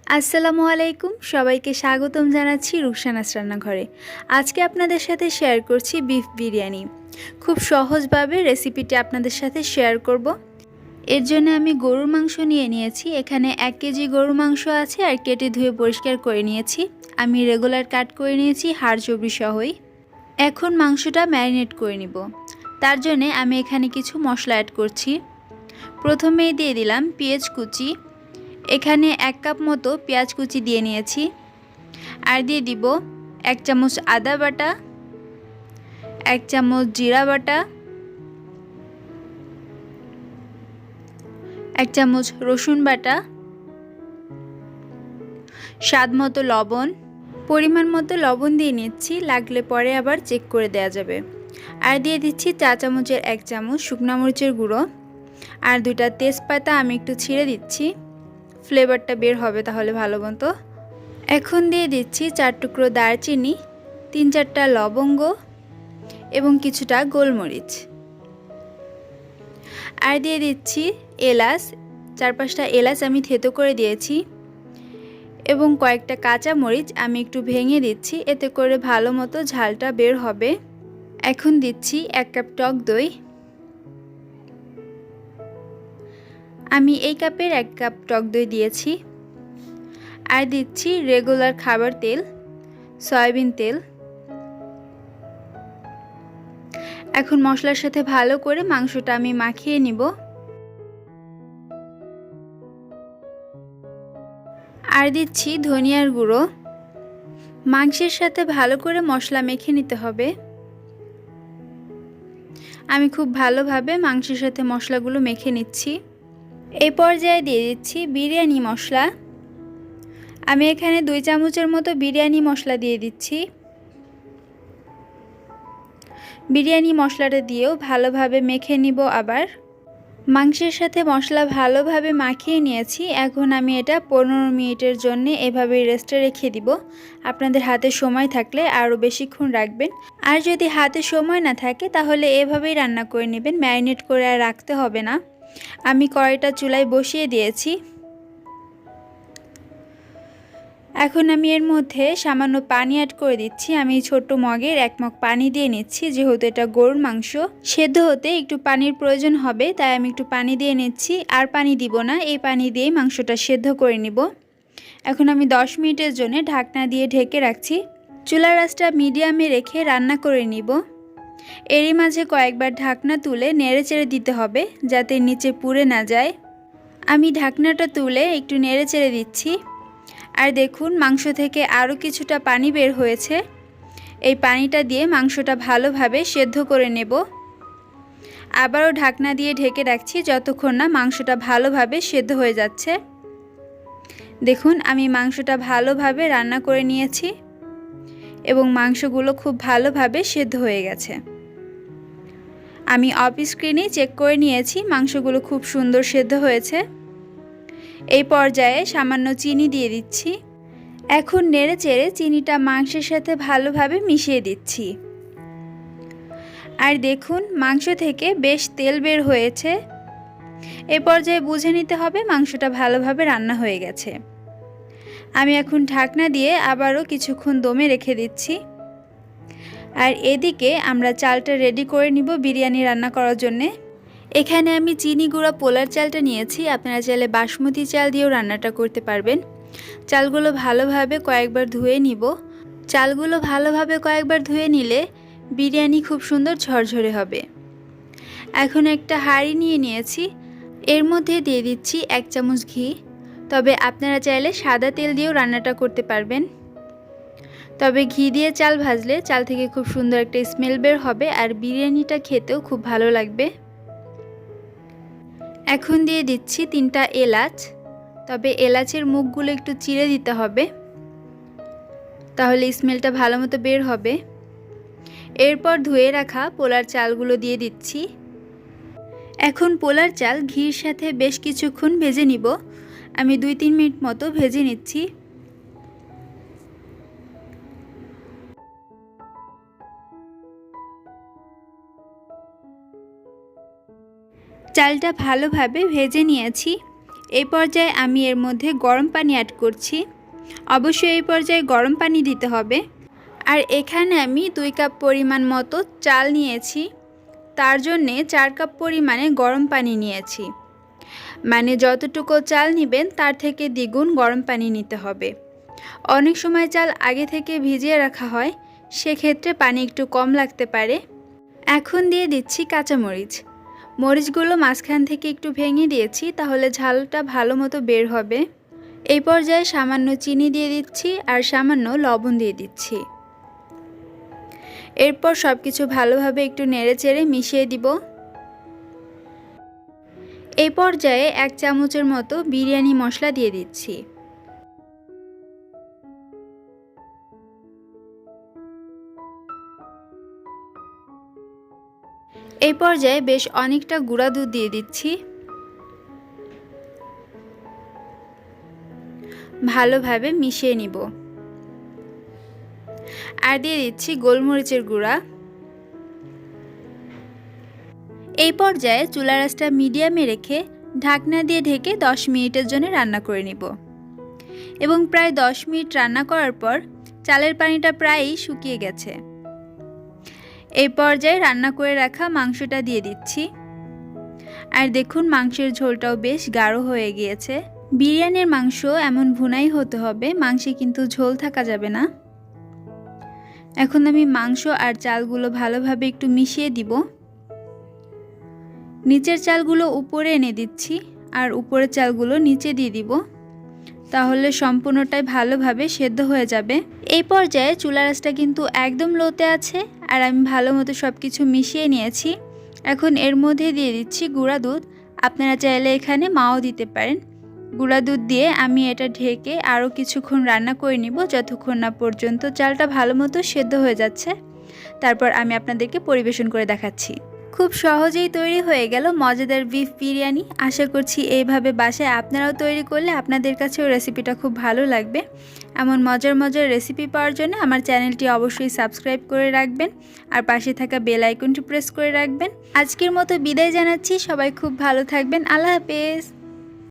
আসসালামু আলাইকুম, সবাইকে স্বাগতম জানাচ্ছি রুকসানাস রান্নাঘরে। আজকে আপনাদের সাথে শেয়ার করছি বিফ বিরিয়ানি। খুব সহজভাবে রেসিপিটি আপনাদের সাথে শেয়ার করব। এর জন্য আমি গরুর মাংস নিয়ে নিয়েছি। এখানে 1 কেজি গরুর মাংস আছে আর কেটে ধুয়ে পরিষ্কার করে নিয়েছি। আমি রেগুলার কাট করে নিয়েছি হাড় চর্বি সহই। এখন মাংসটা ম্যারিনেট করে নিব। তার জন্য আমি এখানে কিছু মশলা অ্যাড করছি। প্রথমেই দিয়ে দিলাম পেঁয়াজ কুচি। এখানে 1 কাপ মতো পেঁয়াজ কুচি দিয়ে নিয়েছি। আর দিয়ে দিব 1 চামচ আদা বাটা, 1 চামচ জিরা বাটা, 1 চামচ রসুন বাটা, স্বাদ মতো লবণ। পরিমাণ মতো লবণ দিয়ে নিচ্ছি, লাগলে পরে আবার চেক করে দেওয়া যাবে। আর দিয়ে দিচ্ছি চা চামচের 1 চামচ শুকনো মরিচের গুঁড়ো আর 2টা তেজপাতা আমি একটু ছিঁড়ে দিচ্ছি, ফ্লেভারটা বের হবে তাহলে ভালো মতো। এখন দিয়ে দিচ্ছি 4 টুকরো দারচিনি, 3-4টা লবঙ্গ এবং কিছুটা গোলমরিচ। আর দিয়ে দিচ্ছি এলাচ, 4-5টা এলাচ আমি থেতো করে দিয়েছি এবং কয়েকটা কাঁচা মরিচ আমি একটু ভেঙে দিচ্ছি, এতে করে ভালো মতো ঝালটা বের হবে। এখন দিচ্ছি 1 কাপ টক দই। আমি এই কাপের 1 কাপ টক দই দিয়েছি। আর দিচ্ছি রেগুলার খাবার তেল, সয়াবিন তেল। এখন মশলার সাথে ভালো করে মাংসটা আমি মাখিয়ে নিব। আর দিচ্ছি ধনিয়ার গুঁড়ো। মাংসের সাথে ভালো করে মশলা মেখে নিতে হবে। আমি খুব ভালোভাবে মাংসের সাথে মশলাগুলো মেখে নিচ্ছি। এই পর্যায়ে দিয়ে দিচ্ছি বিরিয়ানি মশলা। আমি এখানে 2 চামচের মতো বিরিয়ানি মশলা দিয়ে দিচ্ছি। বিরিয়ানি মশলাটা দিয়েও ভালোভাবে মেখে নিব। আবার মাংসের সাথে মশলা ভালোভাবে মাখিয়ে নিয়েছি। এখন আমি এটা 15 মিনিটের জন্য এভাবে রেস্টে রেখে দিব। আপনাদের হাতে সময় থাকলে আরও বেশিক্ষণ রাখবেন, আর যদি হাতে সময় না থাকে তাহলে এভাবেই রান্না করে নেবেন, ম্যারিনেট করে আর রাখতে হবে না। আমি কড়াইটা চুলায় বসিয়ে দিয়েছি। এখন আমি এর মধ্যে সামান্য পানি অ্যাড করে দিচ্ছি। আমি ছোট মগের 1 মগ পানি দিয়ে নিচ্ছি, যেহেতু এটা গরুর মাংস সেদ্ধ হতে একটু পানির প্রয়োজন হবে, তাই আমি একটু পানি দিয়ে নিচ্ছি। আর পানি দিব না, এই পানি দিয়েই মাংসটা সেদ্ধ করে নিব। এখন আমি 10 মিনিটের জন্য ঢাকনা দিয়ে ঢেকে রাখছি। চুলার আঁচটা মিডিয়ামে রেখে রান্না করে নিব। এরই মাঝে কয়েকবার ঢাকনা তুলে নেড়েচেড়ে দিতে হবে, যাতে নিচে পুড়ে না যায়। আমি ঢাকনাটা তুলে একটু নেড়েচেড়ে দিচ্ছি। আর দেখুন মাংস থেকে আরও কিছুটা পানি বের হয়েছে। এই পানিটা দিয়ে মাংসটা ভালোভাবে সেদ্ধ করে নেব। আবারও ঢাকনা দিয়ে ঢেকে রাখছি যতক্ষণ না মাংসটা ভালোভাবে সেদ্ধ হয়ে যাচ্ছে। দেখুন আমি মাংসটা ভালোভাবে রান্না করে নিয়েছি এবং মাংসগুলো খুব ভালোভাবে সেদ্ধ হয়ে গেছে। আমি অফ স্ক্রিনেই চেক করে নিয়েছি, মাংসগুলো খুব সুন্দর সেদ্ধ হয়েছে। এই পর্যায়ে সামান্য চিনি দিয়ে দিচ্ছি। এখন নেড়েচেড়ে চিনিটা মাংসের সাথে ভালোভাবে মিশিয়ে দিচ্ছি। আর দেখুন মাংস থেকে বেশ তেল বের হয়েছে। এই পর্যায়ে বুঝে নিতে হবে মাংসটা ভালোভাবে রান্না হয়ে গেছে। আমি এখন ঢাকনা দিয়ে আবারও কিছুক্ষণ দমে রেখে দিচ্ছি। আর এদিকে আমরা চালটা রেডি করে নিব বিরিয়ানি রান্না করার জন্যে। এখানে আমি চিনি গুঁড়া পোলার চালটা নিয়েছি, আপনারা চাইলে বাসমতি চাল দিয়েও রান্নাটা করতে পারবেন। চালগুলো ভালোভাবে কয়েকবার ধুয়ে নিব। চালগুলো ভালোভাবে কয়েকবার ধুয়ে নিলে বিরিয়ানি খুব সুন্দর ঝরঝরে হবে। এখন একটা হাঁড়ি নিয়ে নিয়েছি, এর মধ্যে দিয়ে দিচ্ছি 1 চামচ ঘি। তবে আপনারা চাইলে সাদা তেল দিয়েও রান্নাটা করতে পারবেন। তবে ঘি দিয়ে চাল ভাজলে চাল থেকে খুব সুন্দর একটা স্মেল বের হবে আর বিরিয়ানিটা খেতেও খুব ভালো লাগবে। এখন দিয়ে দিচ্ছি 3টা এলাচ। তবে এলাচের মুখগুলো একটু চিড়ে দিতে হবে, তাহলে স্মেলটা ভালো মতো বের হবে। এরপর ধুয়ে রাখা পোলার চালগুলো দিয়ে দিচ্ছি। এখন পোলার চাল ঘির সাথে বেশ কিছুক্ষণ ভেজে নিব। আমি 2-3 মিনিট মতো ভেজে নিচ্ছি। চালটা ভালোভাবে ভেজে নিয়েছি। এই পর্যায়ে আমি এর মধ্যে গরম পানি অ্যাড করছি। অবশ্যই এই পর্যায়ে গরম পানি দিতে হবে। আর এখানে আমি 2 কাপ পরিমাণ মতো চাল নিয়েছি, তার জন্যে 4 কাপ পরিমাণে গরম পানি নিয়েছি। মানে যতটুকু চাল নেবেন তার থেকে দ্বিগুণ গরম পানি নিতে হবে। অনেক সময় চাল আগে থেকে ভিজিয়ে রাখা হয়, সেক্ষেত্রে পানি একটু কম লাগতে পারে। এখন দিয়ে দিচ্ছি কাঁচামরিচ। মরিচগুলো মাঝখান থেকে একটু ভেঙে দিয়েছি, তাহলে ঝালটা ভালো মতো বের হবে। এই পর্যায়ে সামান্য চিনি দিয়ে দিচ্ছি আর সামান্য লবণ দিয়ে দিচ্ছি। এরপর সব কিছু ভালোভাবে একটু নেড়েচেড়ে মিশিয়ে দিব। এই পর্যায়ে 1 চামচের মতো বিরিয়ানি মশলা দিয়ে দিচ্ছি। এই পর্যায়ে বেশ অনেকটা গুঁড়া দুধ দিয়ে দিচ্ছি। ভালোভাবে মিশিয়ে নিব। আর দিয়ে দিচ্ছি গোলমরিচের গুঁড়া। এই পর্যায়ে চুলার আঁচটা মিডিয়ামে রেখে ঢাকনা দিয়ে ঢেকে 10 মিনিটের জন্য রান্না করে নিব। এবং প্রায় 10 মিনিট রান্না করার পর চালের পানিটা প্রায়ই শুকিয়ে গেছে। এই পর্যায়ে রান্না করে রাখা মাংসটা দিয়ে দিচ্ছি। আর দেখুন মাংসের ঝোলটাও বেশ গাঢ় হয়ে গিয়েছে। বিরিয়ানির মাংস এমন ভুনাই হতে হবে, মাংসে কিন্তু ঝোল থাকা যাবে না। এখন আমি মাংস আর চালগুলো ভালোভাবে একটু মিশিয়ে দিব। নিচের চালগুলো উপরে এনে দিচ্ছি আর উপরের চালগুলো নিচে দিয়ে দিব, তাহলে সম্পূর্ণটাই ভালোভাবে সেদ্ধ হয়ে যাবে। এই পর্যায়ে চুলার আঁচটা কিন্তু একদম লোতে আছে আর আমি ভালো মতো সব কিছু মিশিয়ে নিয়েছি। এখন এর মধ্যে দিয়ে দিচ্ছি গুঁড়া দুধ। আপনারা চাইলে এখানে মাও দিতে পারেন। গুঁড়া দুধ দিয়ে আমি এটা ঢেকে আরও কিছুক্ষণ রান্না করে নিব, যতক্ষণ না পর্যন্ত চালটা ভালো মতো সেদ্ধ হয়ে যাচ্ছে। তারপর আমি আপনাদেরকে পরিবেশন করে দেখাচ্ছি। খুব সহজেই তৈরি হয়ে গেল মজাদার বিফ বিরিয়ানি। আশা করছি এইভাবে বাসায় আপনারাও তৈরি করলে আপনাদের কাছেও রেসিপিটা খুব ভালো লাগবে। এমন মজার মজার রেসিপি পাওয়ার জন্য আমার চ্যানেলটি অবশ্যই সাবস্ক্রাইব করে রাখবেন আর পাশে থাকা বেল আইকনটি প্রেস করে রাখবেন। আজকের মতো বিদায় জানাচ্ছি। সবাই খুব ভালো থাকবেন। আল্লাহ হাফেজ।